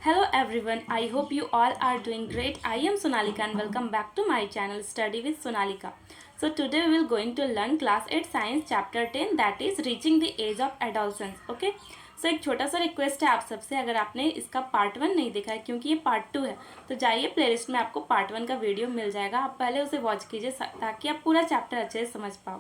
Hello everyone, I hope you all are doing great. I am Sonalika and welcome back to my channel Study with Sonalika. So today we will going to learn class 8 science chapter 10 that is reaching the age of adolescence. Okay? So एक छोटा सा request है आप सबसे, अगर आपने इसका part 1 नहीं देखा है क्योंकि ये पार्ट 2 है तो जाइए प्लेलिस्ट में आपको पार्ट 1 का वीडियो मिल जाएगा, आप पहले उसे वॉच कीजिए ताकि आप पूरा चैप्टर अच्छे से समझ पाओ।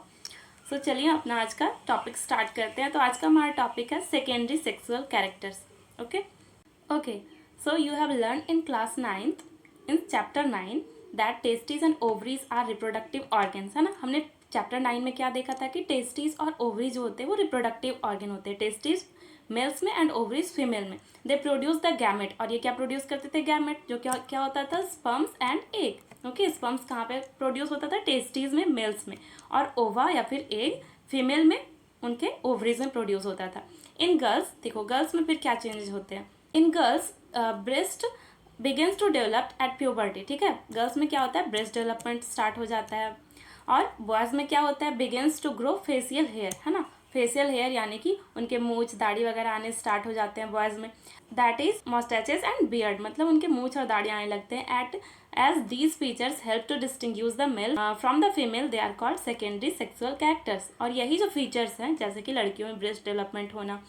सो चलिए अपना आज का टॉपिक स्टार्ट करते हैं। तो आज का हमारा टॉपिक है secondary sexual characters. Okay so you have learned in class 9th in chapter 9 that testes and ovaries are reproductive organs, है ना। हमने चैप्टर 9 में क्या देखा था कि टेस्टिस और ओवरी जो होते हैं वो रिप्रोडक्टिव ऑर्गन होते हैं। टेस्टिस मेल्स में एंड ओवरीज फीमेल में। दे प्रोड्यूस द गैमेट, और ये क्या प्रोड्यूस करते थे? गैमेट, जो क्या क्या होता था? Sperms and egg. Okay, sperms कहाँ पे प्रोड्यूस होता था? टेस्टिस में, मेल्स में, और ओवा या फिर एग फीमेल में, उनके ओवरीज में प्रोड्यूस होता था। इन गर्ल्स, देखो गर्ल्स में फिर क्या चेंजेस होते हैं। In girls breast begins to develop at puberty, ठीक है। गर्ल्स में क्या होता है? ब्रेस्ट डेवलपमेंट स्टार्ट हो जाता है। और बॉयज़ में क्या होता है? Begins to grow facial hair, है ना। फेशियल हेयर यानी कि उनके मूंछ दाढ़ी वगैरह आने स्टार्ट हो जाते हैं बॉयज़ में। That is moustaches and beard, मतलब उनके मूंछ और दाढ़ी आने लगते हैं। At age these features help to distinguish the male from the female they are called secondary sexual characters. और यही जो फीचर्स हैं, जैसे कि लड़कियों में ब्रेस्ट डेवलपमेंट होना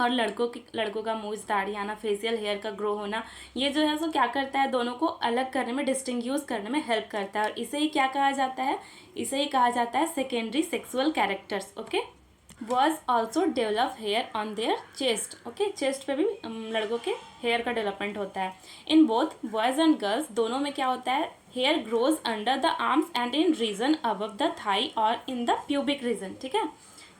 और लड़कों का मूंछ दाढ़ी आना, फेशियल हेयर का ग्रो होना, ये जो है सो क्या करता है? दोनों को अलग करने में, डिस्टिंग्विश करने में हेल्प करता है। और इसे ही क्या कहा जाता है? इसे ही कहा जाता है secondary sexual characters. Okay, boys also develop hair on their chest. Okay, chest पे भी लड़कों के हेयर का डेवलपमेंट होता है। In both boys and girls, दोनों में क्या होता है? Hair grows under the arms and in region above the thigh और इन द प्यूबिक रीजन, ठीक है।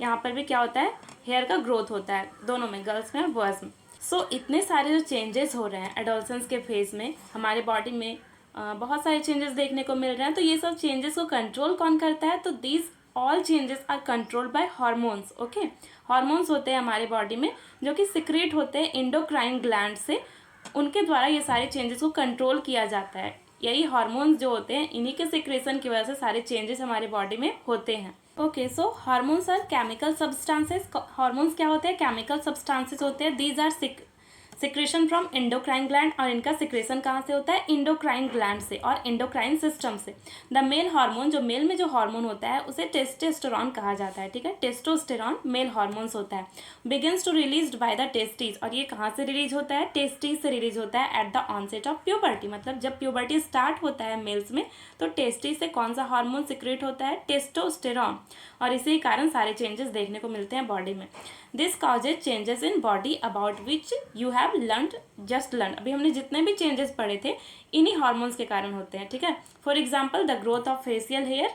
यहाँ पर भी क्या होता है? हेयर का ग्रोथ होता है दोनों में, गर्ल्स में और बॉयज़ में। सो इतने सारे जो चेंजेस हो रहे हैं एडोलसेंस के फेज में, हमारे बॉडी में बहुत सारे चेंजेस देखने को मिल रहे हैं। तो ये सब चेंजेस को कंट्रोल कौन करता है? तो these all changes are controlled by hormones. Okay, hormones होते हैं हमारे बॉडी में जो कि सिक्रेट होते हैं एंडोक्राइन ग्लैंड से, उनके द्वारा ये सारे चेंजेस को कंट्रोल किया जाता है। यही हार्मोन्स जो होते हैं, इन्हीं के सिक्रेशन की वजह से सारे चेंजेस हमारे बॉडी में होते हैं। Okay, so hormones are chemical substances. Hormones क्या होते हैं? केमिकल सब्सटेंसेस होते हैं। These are secretion from endocrine gland, और इनका सिक्रेशन कहाँ से होता है? एंडोक्राइन ग्लैंड से और एंडोक्राइन सिस्टम से। द मेल हार्मोन, जो मेल में जो हार्मोन होता है उसे टेस्टोस्टेरॉन कहा जाता है, ठीक है। टेस्टोस्टेरॉन मेल हार्मोन्स होता है। Begins to release by the testis, और ये कहाँ से रिलीज होता है? टेस्टिस से रिलीज होता है at the onset of puberty, मतलब जब प्यूबर्टी स्टार्ट होता है मेल्स में तो टेस्टिस से कौन सा हार्मोन सिक्रेट होता है? टेस्टोस्टेरॉन। और इसी कारण सारे चेंजेस देखने को मिलते हैं बॉडी में। This causes changes in body about which you have just learn. अभी हमने जितने भी चेंजेस पढ़े थे इन्हीं हार्मोन्स के कारण होते हैं, ठीक है। For example the growth of facial hair,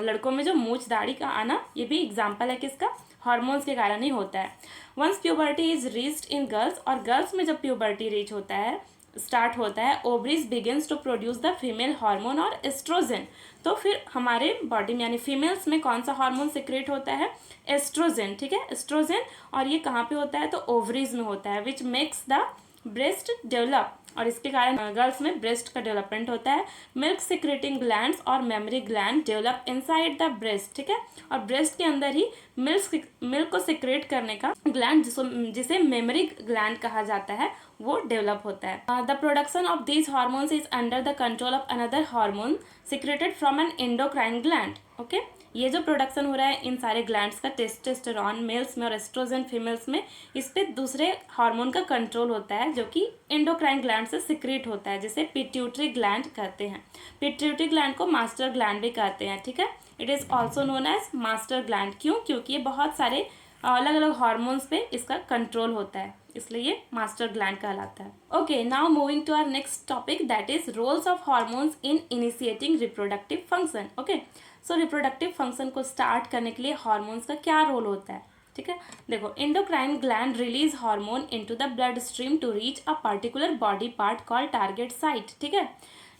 लड़कों में जो मूंछ दाढ़ी का आना, ये भी एग्जाम्पल है किसका? हार्मोन्स के कारण ही होता है। Once puberty is reached in girls, और गर्ल्स में जब प्यूबर्टी रीच होता है, स्टार्ट होता है, ovaries begins to produce the female hormone और एस्ट्रोजन। तो फिर हमारे बॉडी में यानी फीमेल्स में कौन सा हार्मोन सिक्रेट होता है? एस्ट्रोजन, ठीक है, एस्ट्रोजन। और ये कहाँ पे होता है? तो ओवरीज में होता है, which makes the breast develop, और इसके कारण गर्ल्स में ब्रेस्ट का डेवलपमेंट होता है। मिल्क सिक्रेटिंग ग्लैंड्स और mammary gland develop inside the breast, ठीक है। और ब्रेस्ट के अंदर ही मिल्क को सिक्रेट करने का ग्लैंड, जिसे मेमरी ग्लैंड कहा जाता है, वो डेवलप होता है। The production of these hormones is under the control of another hormone secreted from N endocrine gland. Okay, ये जो प्रोडक्शन हो रहा है इन सारे ग्लैंड्स का, टेस्टोस्टेरॉन मेल्स में और एस्ट्रोजन फीमेल्स में, इस पे दूसरे हार्मोन का कंट्रोल होता है जो कि एंडोक्राइन ग्लैंड से सिक्रेट होता है, जिसे पिट्यूटरी ग्लैंड कहते हैं। पिट्यूटरी ग्लैंड को मास्टर ग्लैंड भी कहते हैं, ठीक है। It is also known as master gland. क्यों? क्योंकि ये बहुत सारे अलग अलग हार्मोन्स पे इसका कंट्रोल होता है, इसलिए ये मास्टर ग्लैंड कहलाता है। Okay, now moving to our next topic that is roles of hormones in initiating reproductive function. Okay, so reproductive function को स्टार्ट करने के लिए हार्मोन्स का क्या रोल होता है, ठीक है। देखो, endocrine gland release hormone into the blood stream to reach a particular body part called target site, ठीक है।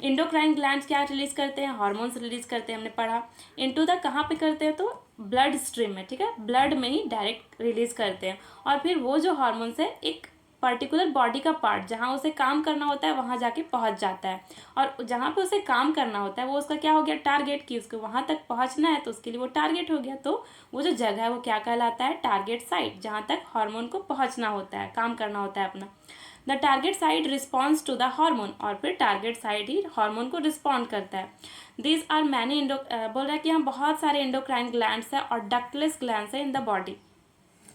एंडोक्राइन ग्लैंड क्या रिलीज करते हैं? हार्मोन्स रिलीज करते हैं, हमने पढ़ा। इनटू द कहाँ पे करते हैं? तो ब्लड स्ट्रीम में, ठीक है, ब्लड में ही डायरेक्ट रिलीज करते हैं। और फिर वो जो हार्मोन्स है एक पर्टिकुलर बॉडी का पार्ट जहाँ उसे काम करना होता है वहाँ जाके पहुँच जाता है, और जहाँ पे उसे काम करना होता है वो उसका क्या हो गया? टारगेट, की उसको वहाँ तक पहुँचना है तो उसके लिए वो टारगेट हो गया। तो वो जो जगह है वो क्या कहलाता है? टारगेट साइट, जहाँ तक हार्मोन को पहुँचना होता है, काम करना होता है अपना। The target site response to the hormone, और फिर टारगेट साइट ही हार्मोन को रिस्पॉन्ड करता है। दीज आर मैनी बोल रहा है कि यहाँ बहुत सारे एंडोक्राइन ग्लैंड्स है और डक्टलेस ग्लैंड्स है इन द बॉडी।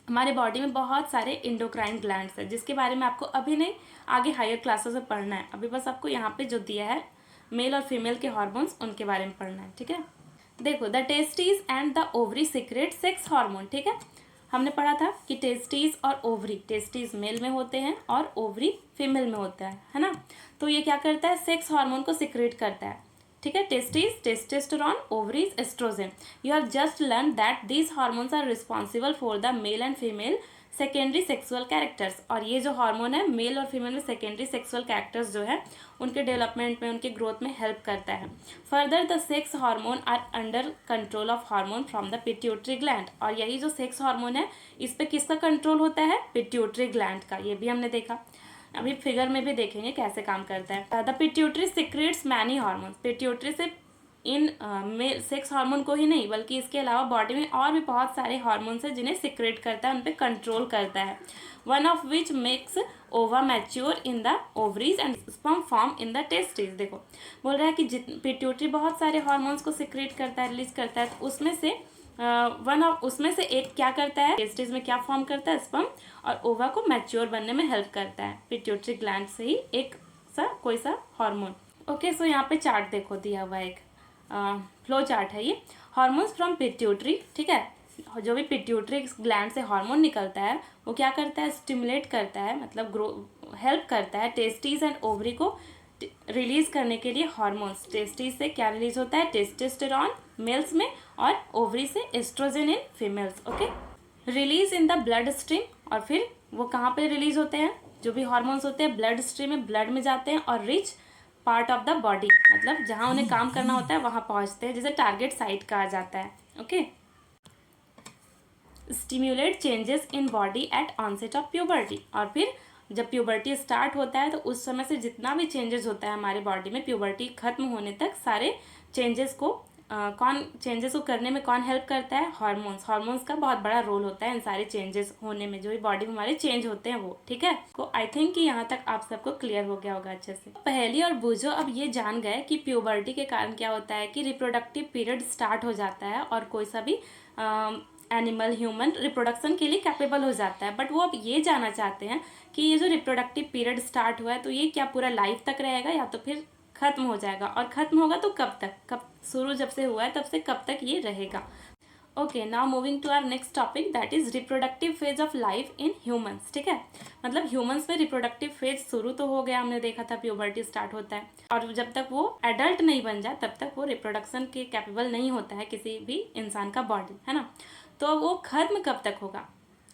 हमारे बॉडी में बहुत सारे एंडोक्राइन ग्लैंड्स है, जिसके बारे में आपको अभी नहीं, आगे हायर क्लासेस में पढ़ना है। अभी बस आपको यहाँ पे जो दिया है मेल और फीमेल के हार्मोन्स, उनके बारे में पढ़ना है, ठीक है। देखो, the testes and the ovary secrete sex hormone, ठीक है। हमने पढ़ा था कि टेस्टीज और ओवरी, टेस्टीज मेल में होते हैं और ओवरी फीमेल में होता है ना। तो ये क्या करता है, सेक्स हार्मोन को सीक्रेट करता है, ठीक है। Testes testosterone, ovaries oestrogen. You have just learn that these hormones are responsible for the male and female secondary sexual characters. और ये जो हार्मोन है मेल और फीमेल में सेकेंडरी सेक्सुअल कैरेक्टर्स जो है उनके डेवलपमेंट में, उनके ग्रोथ में हेल्प करता है। Further the sex hormone are under control of hormone from the pituitary gland. और यही जो सेक्स हार्मोन है इस पे किसका कंट्रोल होता है, पिट्यूटरी ग्लैंड का। ये भी हमने देखा, अभी फिगर में भी देखेंगे कैसे काम करता है। The pituitary secrets many hormones. Pituitary से इन सेक्स हार्मोन को ही नहीं बल्कि इसके अलावा बॉडी में और भी बहुत सारे हार्मोन्स हैं जिन्हें सिक्रेट करता है, उन पर कंट्रोल करता है। वन ऑफ विच मेक्स ओवा mature in the ovaries and sperm form in the testis. देखो, बोल रहा है कि पिट्यूटरी बहुत सारे हार्मोन्स को सिक्रेट करता है, रिलीज करता है। तो उसमें से एक क्या करता है, टेस्टिस में क्या फॉर्म करता है, स्पर्म, और ओवा को मैच्योर बनने में हेल्प करता है पिट्यूटरी ग्लैंड से ही एक कोई सा हार्मोन। ओके, सो यहाँ पे चार्ट देखो दिया हुआ एक फ्लो चार्ट है ये। हार्मोन्स फ्रॉम पिट्यूटरी, ठीक है। जो भी पिट्यूटरी ग्लैंड से हार्मोन निकलता है वो क्या करता है, स्टिमुलेट करता है, मतलब हेल्प करता है टेस्टीज एंड ओवरी को रिलीज करने के लिए हार्मोन्स। टेस्टीज से क्या रिलीज होता है, टेस्टोस्टेरोन मेल्स में और ओवरी से oestrogen in females. Okay, release in the blood stream, और फिर वो कहाँ पे रिलीज होते हैं, जो भी हार्मोन्स होते हैं ब्लड स्ट्रीम में, ब्लड में जाते हैं और rich part of the body, मतलब जहाँ उन्हें काम करना होता है वहाँ पहुँचते हैं, जिसे टारगेट साइट कहा जाता है। Okay, stimulate changes in body at onset of puberty. और फिर जब प्यूबर्टी स्टार्ट होता है तो उस समय से जितना भी चेंजेस होता है हमारे बॉडी में, प्यूबर्टी खत्म होने तक सारे चेंजेस को करने में कौन हेल्प करता है, हार्मोन्स। हार्मोन्स का बहुत बड़ा रोल होता है इन सारे चेंजेस होने में, जो भी बॉडी में हमारे चेंज होते हैं वो, ठीक है। तो आई थिंक कि यहाँ तक आप सबको क्लियर हो गया होगा अच्छे से। पहली और बूझो अब ये जान गए कि प्यूबर्टी के कारण क्या होता है कि रिप्रोडक्टिव पीरियड स्टार्ट हो जाता है और कोई सा भी एनिमल ह्यूमन रिप्रोडक्शन के लिए कैपेबल हो जाता है। बट वो अब ये जानना चाहते हैं कि ये जो रिप्रोडक्टिव पीरियड स्टार्ट हुआ है तो ये क्या पूरा लाइफ तक रहेगा या तो फिर खत्म हो जाएगा, और खत्म होगा तो कब तक, कब शुरू जब से हुआ है तब से कब तक ये रहेगा। Okay, now moving to our next topic that is reproductive phase of life in humans, ठीक है। मतलब ह्यूमंस में रिप्रोडक्टिव फेज शुरू तो हो गया, हमने देखा था प्यूबर्टी स्टार्ट होता है, और जब तक वो एडल्ट नहीं बन जाए तब तक वो रिप्रोडक्शन के कैपेबल नहीं होता है किसी भी इंसान का बॉडी, है ना। तो वो खत्म कब तक होगा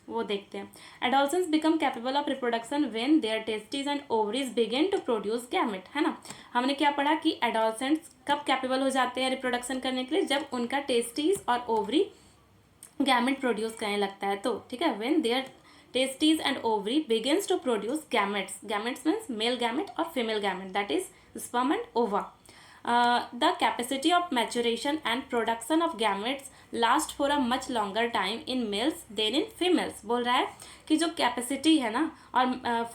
वो देखते हैं। Adolescents become capable of reproduction when there testis and ovaries begin to produce gamete, है ना। हमने क्या पढ़ा कि एडोलसेंट्स कब कैपेबल हो जाते हैं रिप्रोडक्शन करने के लिए, जब उनका टेस्टिस और ओवरी गैमेट प्रोड्यूस करने लगता है, तो ठीक है। When there testis and ovary begins to produce gametes, gametes means male gamete और female gamete, that is sperm and ova. The capacity of maturation and production of gametes last for a much longer time in males than in females। बोल रहा है कि जो capacity है ना और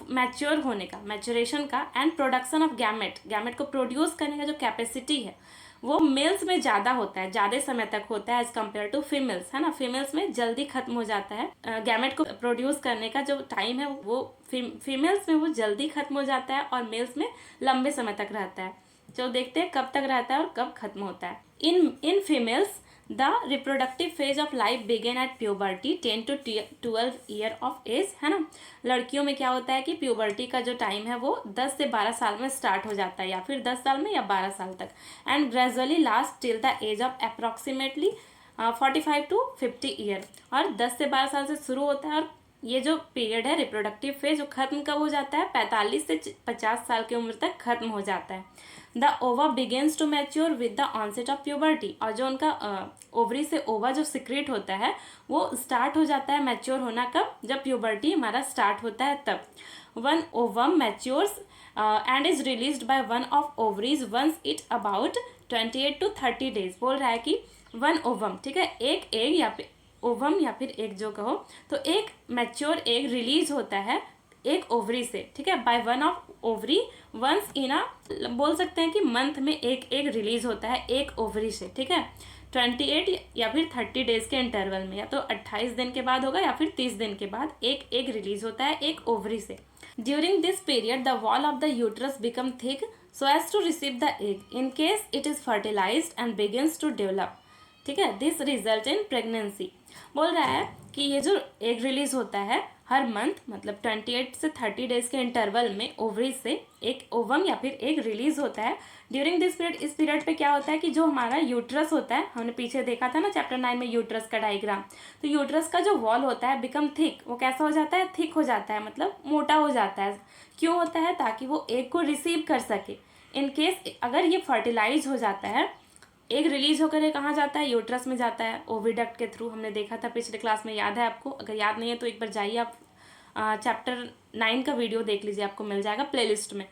mature होने का, मैचुरेशन का, एंड प्रोडक्शन ऑफ गैमेट को प्रोड्यूस करने का जो कैपेसिटी है वो मेल्स में ज़्यादा होता है, ज़्यादा समय तक होता है एज कम्पेयर टू फीमेल्स, है ना। फीमेल्स में जल्दी खत्म हो जाता है गैमेट को प्रोड्यूस करने का जो टाइम है वो फीमेल्स में वो जल्दी खत्म हो जाता है और मेल्स में लंबे समय तक रहता है। जो देखते हैं कब तक रहता है और कब खत्म होता है। In females the reproductive phase of life began at puberty 10 to 12 year of age, है ना। लड़कियों में क्या होता है कि प्यूबर्टी का जो टाइम है वो 10 से 12 साल में स्टार्ट हो जाता है, या फिर 10 साल में या 12 साल तक, and gradually last till the age of approximately 45 to 50 year. और 10 से 12 साल से शुरू होता है, और ये जो पीरियड है रिप्रोडक्टिव फेज वो खत्म कब हो जाता है, 45 से 50 साल की उम्र तक खत्म हो जाता है। The ova begins to mature with the onset of puberty. और जो उनका ओवरी से ओवा जो सिक्रेट होता है वो स्टार्ट हो जाता है मैच्योर होना कब, जब प्यूबर्टी हमारा स्टार्ट होता है तब। One ovum matures and is released by one of ovaries once it about 28 to 30 days. बोल रहा है कि वन ओवम, ठीक है, एक एग या फिर ओवम या फिर एग जो कहो, तो एक मैच्योर एग रिलीज होता है एक ओवरी से, ठीक है, by one of ovary once in a, बोल सकते हैं कि मंथ में एक एग रिलीज होता है एक ओवरी से, ठीक है, 28 या फिर 30 डेज के इंटरवल में, या तो 28 दिन के बाद होगा या फिर 30 दिन के बाद एक एग रिलीज होता है एक ओवरी से. During this period the wall of the uterus become thick so as to receive the egg in case it is fertilized and begins to develop, ठीक है, दिस रिजल्ट इन प्रेगनेंसी. बोल रहा है कि ये जो एग रिलीज होता है हर मंथ, मतलब 28 से 30 डेज के इंटरवल में ओवरी से एक ओवम या फिर एग रिलीज होता है. ड्यूरिंग दिस पीरियड, इस पीरियड पे क्या होता है कि जो हमारा यूट्रस होता है, हमने पीछे देखा था ना चैप्टर 9 में यूट्रस का डायग्राम, तो यूट्रस का जो वॉल होता है बिकम थिक, वो कैसा हो जाता है, थिक हो जाता है, मतलब मोटा हो जाता है. क्यों होता है, ताकि वो एग को रिसीव कर सके. इन केस अगर ये फर्टिलाइज हो जाता है, एग रिलीज होकर ये कहाँ जाता है, यूट्रस में जाता है ओविडक्ट के थ्रू. हमने देखा था पिछले क्लास में, याद है आपको? अगर याद नहीं है तो एक बार जाइए आप चैप्टर 9 का वीडियो देख लीजिए, आपको मिल जाएगा प्लेलिस्ट में.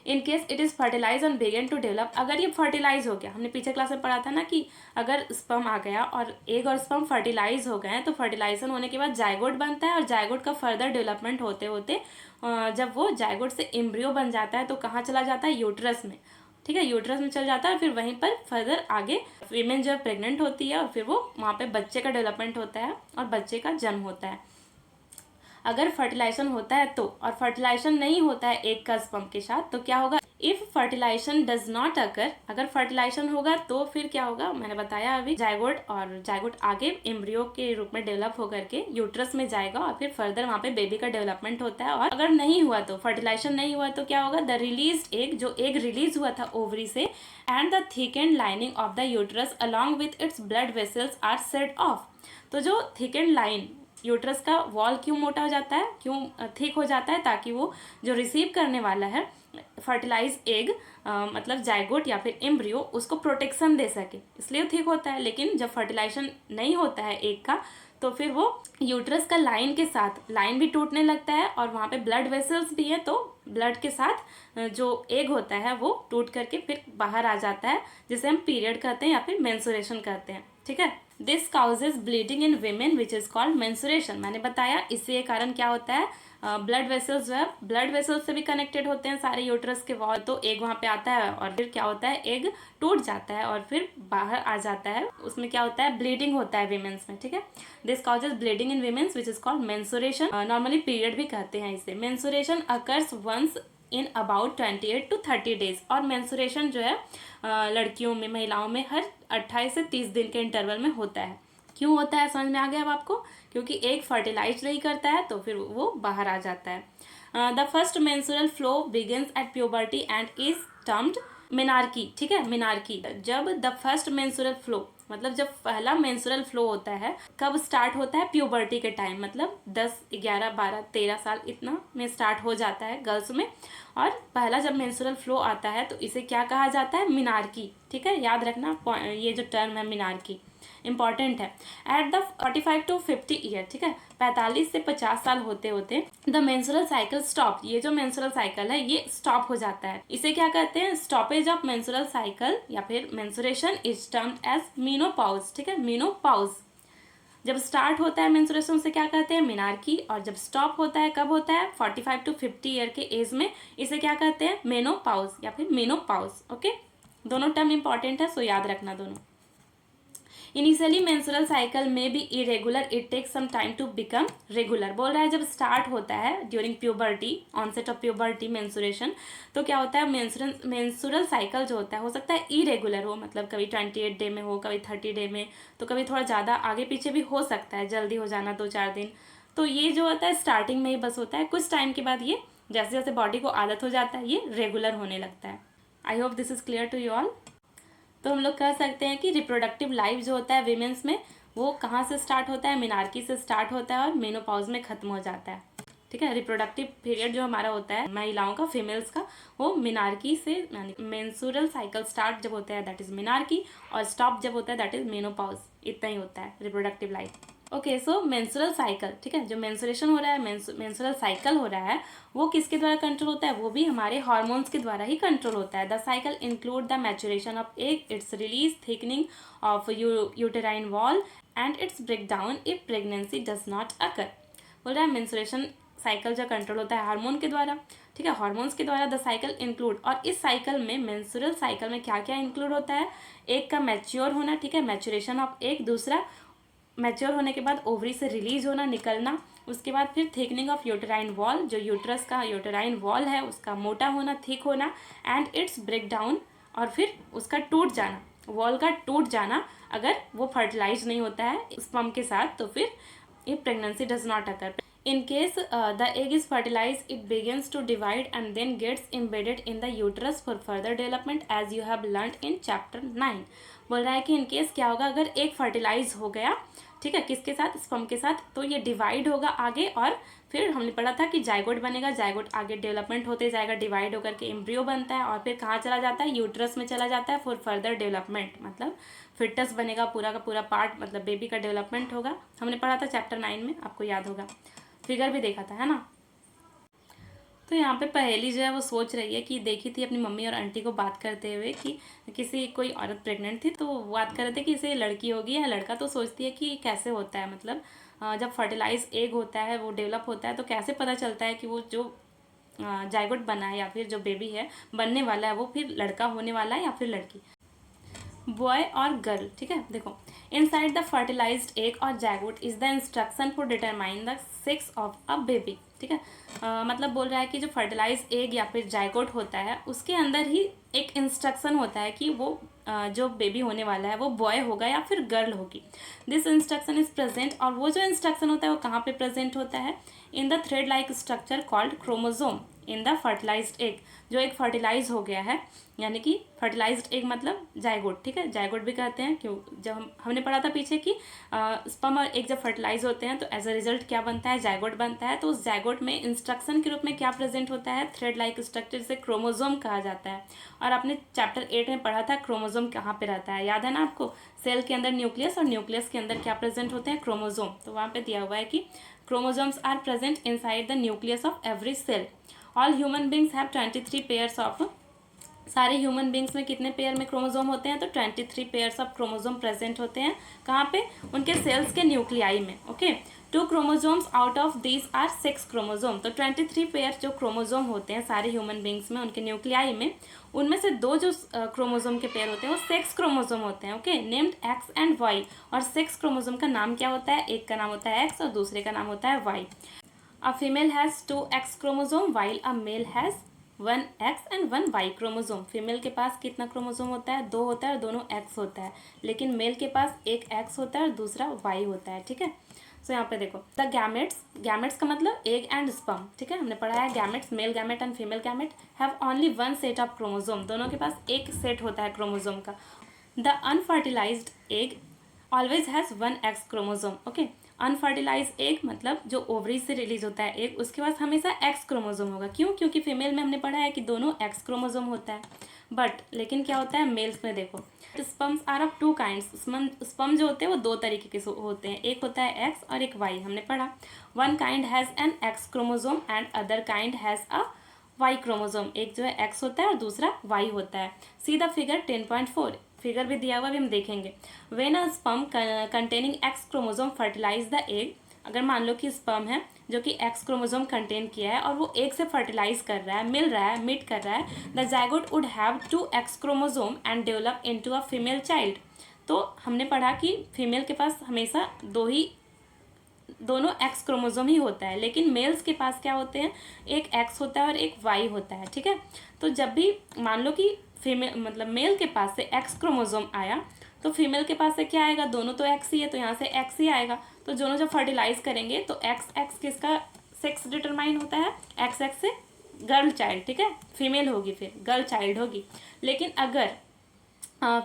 In case it is fertilize and begin to develop, अगर ये फर्टिलाइज हो गया, हमने पीछे क्लास में पढ़ा था ना कि अगर स्पर्म आ गया और एग और स्पर्म फर्टिलाइज हो गए हैं, तो फर्टिलाइजेशन होने के बाद जायगोट बनता है, और जायगोट का फर्दर डेवलपमेंट होते होते जब वो जायगोट से एम्ब्रियो बन जाता है तो कहाँ चला जाता है, यूट्रस में, ठीक है, यूट्रस में चल जाता है. फिर वहीं पर फर्दर आगे वीमेन जब प्रेग्नेंट होती है और फिर वो वहाँ पे बच्चे का डेवलपमेंट होता है और बच्चे का जन्म होता है. अगर फर्टिलाइजेशन होता है तो, और फर्टिलाइजेशन नहीं होता है एग का स्पर्म के साथ, तो क्या होगा, if fertilization does not occur, अगर फर्टिलाइजेशन होगा तो फिर क्या होगा, मैंने बताया अभी, जायगोट, और जायगोट आगे एम्ब्रियो के रूप में डेवलप होकर के यूट्रस में जाएगा और फिर फर्दर वहाँ पे बेबी का डेवलपमेंट होता है. और अगर नहीं हुआ तो, फर्टिलाइजेशन नहीं हुआ तो क्या होगा, द रिलीज्ड एग, जो एग रिलीज हुआ था ओवरी से, and the thickened lining of the uterus along with its blood vessels are set off. तो जो थिकेंड लाइन, यूट्रस का वॉल क्यों मोटा हो जाता है, क्यों थिक हो जाता है, ताकि वो जो रिसीव करने वाला है फर्टिलाइज एग, मतलब जायगोट या फिर एम्ब्रियो, उसको प्रोटेक्शन दे सके, इसलिए थिक होता है. लेकिन जब फर्टिलाइजेशन नहीं होता है एग का, तो फिर वो यूट्रस का लाइन के साथ, लाइन भी टूटने लगता है और वहाँ पे ब्लड वेसल्स भी है, तो ब्लड के साथ जो एग होता है वो टूट करके फिर बाहर आ जाता है, जिसे हम पीरियड कहते हैं या फिर मेंस्ट्रुएशन कहते हैं, ठीक है. This causes bleeding in women which is called menstruation. मैंने बताया इससे कारण क्या होता है, ब्लड वेसल्स जो है, ब्लड वेसल्स से भी कनेक्टेड होते हैं सारे यूट्रस के वॉल, तो एग वहाँ पे आता है और फिर क्या होता है, एग टूट जाता है और फिर बाहर आ जाता है, उसमें क्या होता है, ब्लीडिंग होता है वीमेंस में, ठीक है. This causes bleeding in womens which is called menstruation. Normally period भी कहते हैं इसे. Menstruation occurs once in about 28 to 30 days. और मेंस्ट्रुएशन जो है लड़कियों में, महिलाओं में हर 28 से 30 दिन के इंटरवल में होता है. क्यों होता है, समझ में आ गया अब आपको? क्योंकि एग फर्टिलाइज नहीं करता है तो फिर वो बाहर आ जाता है. The first menstrual flow begins at puberty and is termed menarche, ठीक है, मिनार्की. जब द फर्स्ट मेंस्ट्रुअल फ्लो, मतलब जब पहला मेंस्ट्रुअल फ्लो होता है, कब स्टार्ट होता है, प्यूबर्टी के टाइम, मतलब 10, 11, 12, 13 साल इतना में स्टार्ट हो जाता है गर्ल्स में. और पहला जब मेंस्ट्रुअल फ्लो आता है तो इसे क्या कहा जाता है, मिनार्की, ठीक है, याद रखना ये जो टर्म है मिनार्की इंपॉर्टेंट है. एट द 45 to 50 ईयर, ठीक है, 45 से 50 साल होते होते द मेंस्ट्रुअल साइकिल स्टॉप. ये जो मेंस्ट्रुअल साइकिल है ये स्टॉप हो जाता है. इसे क्या कहते हैं, स्टॉपेज ऑफ मेंस्ट्रुअल साइकिल या फिर menstruation is termed as menopause, ठीक है, मेनोपॉज. जब स्टार्ट होता है मेंस्ट्रुएशन से क्या कहते हैं, मिनार्की, और जब स्टॉप होता है कब होता है, 45 to 50 ईयर के एज में, इसे क्या कहते हैं, मेनोपॉज या फिर मेनोपॉज. ओके, दोनों टर्म इंपॉर्टेंट है, सो याद रखना दोनों. इनिशियली मेंस्ट्रुअल साइकिल में भी irregular, it takes some time to become regular. बोल रहा है जब स्टार्ट होता है during puberty, onset of puberty menstruation, तो क्या होता है, मेंस्ट्रुअल साइकिल जो होता है हो सकता है इरेगुलर हो, मतलब कभी 28 डे में हो, कभी 30 डे में, तो कभी थोड़ा ज़्यादा आगे पीछे भी हो सकता है, जल्दी हो जाना 2-4 दिन. तो ये जो होता है स्टार्टिंग में ही बस होता है, कुछ टाइम के बाद ये जैसे जैसे बॉडी को आदत हो जाता है ये रेगुलर होने लगता है. I hope this is clear to you all. तो हम लोग कह सकते हैं कि रिप्रोडक्टिव लाइफ जो होता है विमेंस में, वो कहाँ से स्टार्ट होता है, मिनार्की से स्टार्ट होता है और मेनोपॉज में खत्म हो जाता है, ठीक है. रिप्रोडक्टिव पीरियड जो हमारा होता है महिलाओं का, फीमेल्स का, वो मिनार्की से, यानी मेंस्ट्रुअल साइकिल स्टार्ट जब होता है दैट इज मिनार्की, और स्टॉप जब होता है दैट इज मेनोपॉज. इतना ही होता है रिप्रोडक्टिव लाइफ. ओके, सो मेंस्ट्रुअल साइकिल, ठीक है, जो मेंस्ट्रुएशन हो रहा है, मेंस्ट्रुअल साइकिल हो रहा है, वो किसके द्वारा कंट्रोल होता है, वो भी हमारे हार्मोन्स के द्वारा ही कंट्रोल होता है. The cycle include the maturation of egg, its release, thickening of uterine wall and its break down if pregnancy does not occur. बोल रहा है मेंस्ट्रुएशन साइकिल जो कंट्रोल होता है हार्मोन के द्वारा, ठीक है, हार्मोन्स के द्वारा द साइकिल इंक्लूड। और इस साइकिल में, मेंस्ट्रुअल साइकिल में क्या क्या इंक्लूड होता है, एक का मैच्योर होना, ठीक है, मैच्योरेशन ऑफ एक, दूसरा मैच्योर होने के बाद ओवरी से रिलीज होना, निकलना, उसके बाद फिर थिकनिंग ऑफ यूटेराइन वॉल, जो यूट्रस का यूटेराइन वॉल है उसका मोटा होना, थिक होना, एंड इट्स ब्रेक डाउन, और फिर उसका टूट जाना, वॉल का टूट जाना अगर वो फर्टिलाइज नहीं होता है स्पर्म के साथ, तो फिर ये pregnancy does not occur. In case the egg is fertilized, it begins to divide and then gets embedded in the uterus for further development as you have learnt in chapter 9। बोल रहा है कि in case क्या होगा, अगर egg fertilize हो गया, ठीक है, किसके साथ, स्पर्म के साथ, तो ये डिवाइड होगा आगे, और फिर हमने पढ़ा था कि जाइगोट बनेगा, जाइगोट आगे डेवलपमेंट होते जाएगा, डिवाइड होकर के एम्ब्रियो बनता है, और फिर कहाँ चला जाता है, यूट्रस में चला जाता है फॉर फर्दर डेवलपमेंट, मतलब फिटस बनेगा, पूरा का पूरा पार्ट, मतलब बेबी का डेवलपमेंट होगा। हमने पढ़ा था चैप्टर 9 में, आपको याद होगा, फिगर भी देखा था, है ना। तो यहाँ पे पहेली जो है वो सोच रही है कि देखी थी अपनी मम्मी और आंटी को बात करते हुए कि किसी कोई औरत प्रेग्नेंट थी, तो बात कर रहे थे कि इसे लड़की होगी या लड़का। तो सोचती है कि कैसे होता है, मतलब जब फर्टिलाइज एग होता है वो डेवलप होता है, तो कैसे पता चलता है कि वो जो जाइगोट बना है या फिर जो बेबी है बनने वाला है वो फिर लड़का होने वाला है या फिर लड़की, बॉय और गर्ल, ठीक है। देखो, इनसाइड द फर्टिलाइज्ड एग और zygote is the instruction for determine the sex of a baby, ठीक है। मतलब बोल रहा है कि जो फर्टिलाइज एग या फिर जाइगोट होता है उसके अंदर ही एक इंस्ट्रक्शन होता है कि वो जो बेबी होने वाला है वो बॉय होगा या फिर गर्ल होगी। दिस इंस्ट्रक्शन इज प्रेजेंट, और वो जो इंस्ट्रक्शन होता है वो कहाँ पे प्रेजेंट होता है, in the thread like structure called chromosome in the fertilized egg. जो एक फर्टिलाइज हो गया है, यानी कि फर्टिलाइज्ड एग मतलब जाइगोट, ठीक है, जाइगोट भी कहते हैं। क्यों, जब हमने पढ़ा था पीछे कि स्पर्म और एग जब फर्टिलाइज होते हैं तो एज अ रिजल्ट क्या बनता है, जाइगोट बनता है। तो उस जाइगोट में इंस्ट्रक्शन के रूप में क्या प्रेजेंट होता है, थ्रेड लाइक स्ट्रक्चर, जिसे क्रोमोजोम कहा जाता है। और आपने चैप्टर 8 में पढ़ा था क्रोमोजोम कहाँ पे रहता है, याद है ना आपको, सेल के अंदर न्यूक्लियस, और न्यूक्लियस के अंदर क्या प्रेजेंट होते हैं, क्रोमोजोम। तो वहाँ पे दिया हुआ है कि chromosomes are present inside the nucleus of every cell. All human beings have 23 pairs of, सारे ह्यूमन बींग्स में कितने पेयर में क्रोमोजोम होते हैं, तो 23 पेयर्स ऑफ क्रोमोजोम प्रेजेंट होते हैं। कहाँ पे, उनके सेल्स के न्यूक्लियाई में, okay. 2 chromosomes out of these are 6 chromosome. तो 23 पेयर जो क्रोमोजोम होते हैं सारे ह्यूमन बींग्स में, उनके न्यूक्लियाई में, उनमें से 2 जो क्रोमोजोम के पेयर होते हैं वो 6 क्रोमोजोम होते हैं, okay, named X and Y. और 6 क्रोमोजोम का नाम क्या होता है, एक का नाम होता है एक्स और दूसरे का नाम होता है Y. A female has 2 X chromosome while a male has 1 X and 1 Y chromosome. Female के पास कितना क्रोमोजोम होता है, 2 होता है और दोनों X होता है। लेकिन मेल के पास एक X होता है और दूसरा Y होता है, ठीक है। सो यहाँ पे देखो, द गैमेट्स, गैमेट्स का मतलब एग एंड स्पर्म, ठीक है, हमने पढ़ा है gametes, male gamete and female gamete have only 1 set of chromosome. दोनों के पास एक सेट होता है क्रोमोजोम का। The unfertilised egg always has 1 X chromosome, okay. Unfertilize egg मतलब जो ओवरी से रिलीज होता है एग, उसके पास हमेशा एक्स क्रोमोजोम होगा। क्यों, क्योंकि फीमेल में हमने पढ़ा है कि दोनों एक्स क्रोमोजोम होता है। बट लेकिन क्या होता है मेल्स में, देखो, sperms are of 2 kinds. Sperm जो होते हैं वो 2 तरीके के होते हैं, एक होता है एक्स और एक वाई, हमने पढ़ा। 1 kind has an X chromosome and other kind has a Y chromosome. एक जो है एक्स होता है और दूसरा वाई होता है। सी द फिगर 10.4, फिगर भी दिया हुआ भी हम देखेंगे। When a sperm containing X chromosome fertilize the egg, अगर मान लो कि स्पर्म है जो कि एक्स क्रोमोजोम कंटेन किया है और वो एग से फर्टिलाइज कर रहा है, मिल रहा है, मीट कर रहा है, the zygote would have 2 x chromosome and develop into a female child. तो हमने पढ़ा कि फीमेल के पास हमेशा दोनों एक्स क्रोमोजोम ही होता है, लेकिन मेल्स के पास क्या होते हैं, एक एक्स होता है और एक वाई होता है, ठीक है। तो जब भी मान लो कि फीमेल मतलब मेल के पास से एक्स क्रोमोजोम आया तो फीमेल के पास से क्या आएगा, दोनों तो एक्स ही है तो यहाँ से एक्स ही आएगा। तो दोनों जब फर्टिलाइज करेंगे तो एक्स एक्स किसका सेक्स डिटरमाइन होता है, एक्स एक्स से गर्ल चाइल्ड, ठीक है, फीमेल होगी फिर गर्ल चाइल्ड होगी। लेकिन अगर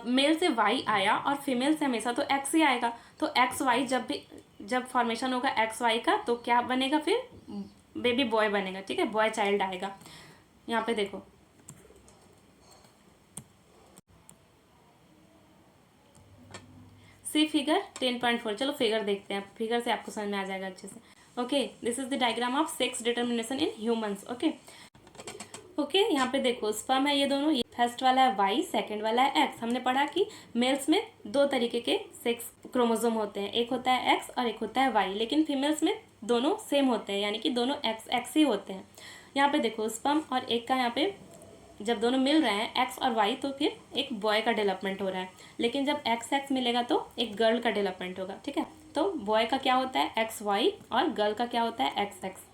मेल से वाई आया और फीमेल से हमेशा तो एक्स ही आएगा, तो एक्स वाई जब फॉर्मेशन होगा एक्स वाई का तो क्या बनेगा, फिर बेबी बॉय बनेगा, ठीक है, बॉय चाइल्ड आएगा। यहाँ पे देखो, सी फिगर 10.4। चलो फिगर देखते हैं, फिगर से आपको समझ में आ जाएगा अच्छे से। Okay, this is the diagram of sex determination in humans, okay. Okay, यहाँ पे देखो स्पर्म है ये दोनों, ये फर्स्ट वाला है वाई, सेकंड वाला है एक्स। हमने पढ़ा कि मेल्स में 2 तरीके के सेक्स क्रोमोजोम होते हैं, एक होता है एक्स और एक होता है वाई, लेकिन फीमेल्स में दोनों सेम होते हैं, यानी कि दोनों एक्स एक्स ही होते हैं। यहाँ पे देखो स्पर्म और एग का यहाँ पे जब दोनों मिल रहे हैं एक्स और वाई, तो फिर एक बॉय का डेवलपमेंट हो रहा है। लेकिन जब एक्स एक्स मिलेगा तो एक गर्ल का डेवलपमेंट होगा, ठीक है। तो बॉय का क्या होता है एक्स वाई, और गर्ल का क्या होता है एक्स एक्स।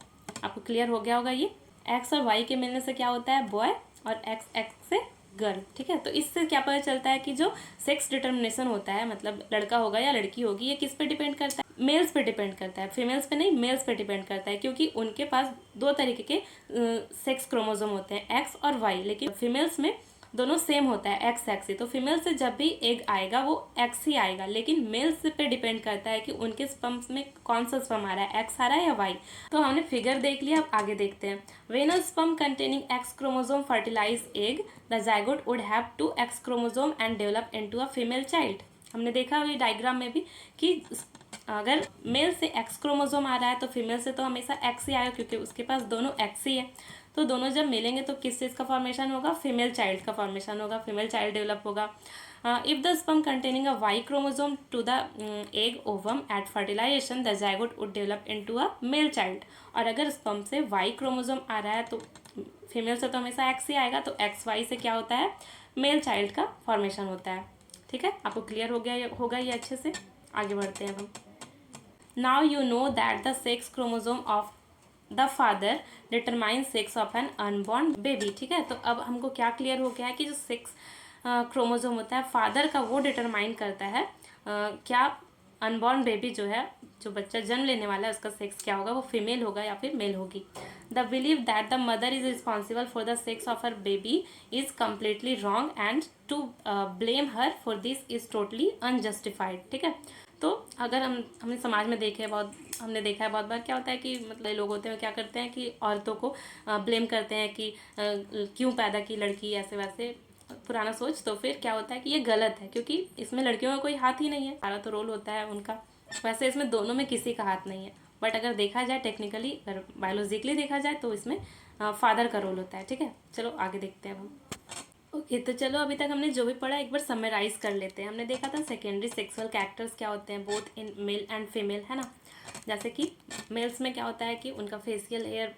आपको क्लियर हो गया होगा ये। एक्स और वाई के मिलने से क्या होता है बॉय, और एक्स एक्स से गर्ल, ठीक है। तो इससे क्या पता चलता है कि जो सेक्स डिटर्मिनेशन होता है, मतलब लड़का होगा या लड़की होगी, ये किस पे डिपेंड करता है, मेल्स पे डिपेंड करता है, फीमेल्स पे नहीं, मेल्स पे डिपेंड करता है। क्योंकि उनके पास दो तरीके के सेक्स क्रोमोसोम होते हैं, एक्स और वाई, लेकिन फीमेल्स में दोनों सेम होता है, एक्स एक्स ही। तो फीमेल से जब भी एग आएगा वो एक्स ही आएगा, लेकिन मेल्स पे डिपेंड करता है कि उनके स्पर्म्स में कौन सा स्पर्म आ रहा है, एक्स आ रहा है या वाई। तो हमने फिगर देख लिया, अब आगे देखते हैं। When a sperm containing x chromosome fertilize egg, the zygote would have 2 x chromosome and develop into a female child. हमने देखा अभी डायग्राम में भी कि अगर मेल से एक्स क्रोमोसोम आ रहा है तो फीमेल से तो हमेशा एक्स ही आएगा, क्योंकि उसके पास दोनों एक्स ही है। तो दोनों जब मिलेंगे तो किस चीज़ का फॉर्मेशन होगा, फीमेल चाइल्ड का फॉर्मेशन होगा, फीमेल चाइल्ड डेवलप होगा। If the sperm containing a Y chromosome to the egg ovum at fertilization, the zygote would develop into a male child. और अगर स्पर्म से वाई क्रोमोसोम आ रहा है तो फीमेल से तो हमेशा एक्स ही आएगा, तो एक्स वाई से क्या होता है, मेल चाइल्ड का फॉर्मेशन होता है, ठीक है। आपको क्लियर हो गया होगा ये अच्छे से। आगे बढ़ते हैं हम। Now you know that the sex chromosome of the father determines sex of an unborn baby, ठीक है। तो अब हमको क्या क्लियर हो गया है कि जो सेक्स क्रोमोसोम होता है फादर का, वो डिटरमाइन करता है क्या अनबॉर्न बेबी जो है, जो बच्चा जन्म लेने वाला है, उसका सेक्स क्या होगा, वो फीमेल होगा या फिर मेल होगी। The believe that the mother is responsible for the sex of her baby is completely wrong and to blame her for this is totally unjustified, ठीक है। तो अगर हमने समाज में देखे बहुत, हमने देखा है बहुत बार क्या होता है कि मतलब लोग होते हैं क्या करते हैं कि औरतों को ब्लेम करते हैं कि क्यों पैदा की लड़की, ऐसे वैसे पुराना सोच। तो फिर क्या होता है कि ये गलत है, क्योंकि इसमें लड़कियों का कोई हाथ ही नहीं है, सारा तो रोल होता है उनका। वैसे इसमें दोनों में किसी का हाथ नहीं है, बट अगर देखा जाए टेक्निकली, अगर बायोलॉजिकली देखा जाए तो इसमें फादर का रोल होता है, ठीक है। चलो आगे देखते हैं हम। ओके तो चलो अभी तक हमने जो भी पढ़ा एक बार समराइज कर लेते हैं। हमने देखा था सेकेंडरी सेक्सुअल कैरेक्टर्स क्या होते हैं both in male and female, है ना। जैसे कि मेल्स में क्या होता है कि उनका फेशियल हेयर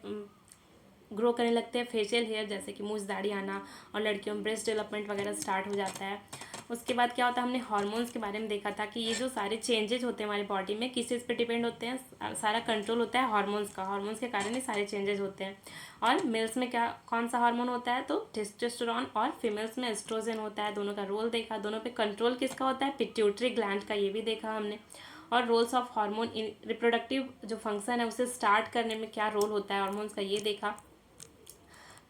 ग्रो करने लगते हैं, फेशियल हेयर जैसे कि मूंछ दाढ़ी आना, और लड़कियों में ब्रेस्ट डेवलपमेंट वगैरह स्टार्ट हो जाता है। उसके बाद क्या होता है, हमने हार्मोन्स के बारे में देखा था कि ये जो सारे चेंजेज होते हैं हमारी बॉडी में किस चीज़ पे डिपेंड होते हैं, सारा कंट्रोल होता है हार्मोन्स का, हार्मोन्स के कारण ही सारे चेंजेस होते हैं। और मेल्स में क्या कौन सा हार्मोन होता है, तो टेस्टोस्टेरोन, और फीमेल्स में एस्ट्रोजन होता है। दोनों का रोल देखा, दोनों पे कंट्रोल किसका होता है, पिट्यूटरी ग्लैंड का, ये भी देखा हमने। और roles of hormone in reproductive जो फंक्शन है उसे स्टार्ट करने में क्या रोल होता है हार्मोन्स का, ये देखा।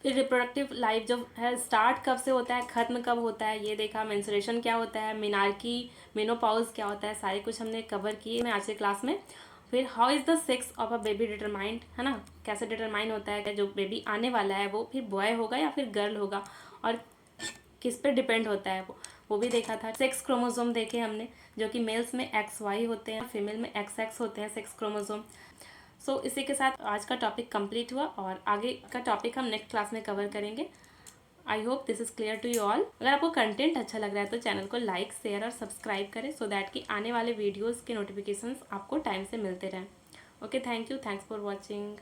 फिर रिप्रोडक्टिव लाइफ जो है स्टार्ट कब से होता है, ख़त्म कब होता है, ये देखा। मेंस्ट्रुएशन क्या होता है, मिनार्की, मेनोपॉज क्या होता है, सारे कुछ हमने कवर किए मैं आज के क्लास में। फिर how is the sex of a baby determined, है ना, कैसे डिटरमाइन होता है कि जो बेबी आने वाला है वो फिर बॉय होगा या फिर गर्ल होगा, और किस पे डिपेंड होता है वो भी देखा था। सेक्स क्रोमोसोम देखे हमने, जो कि मेल्स में एक्स वाई होते हैं, फीमेल में एक्स एक्स होते हैं सेक्स क्रोमोसोम। सो इसी के साथ आज का टॉपिक कंप्लीट हुआ, और आगे का टॉपिक हम नेक्स्ट क्लास में कवर करेंगे। I hope this is clear to you all. अगर आपको कंटेंट अच्छा लग रहा है तो चैनल को लाइक, शेयर और सब्सक्राइब करें, सो दैट कि आने वाले वीडियोज़ के नोटिफिकेशंस आपको टाइम से मिलते रहें। Okay, thank you, thanks for watching.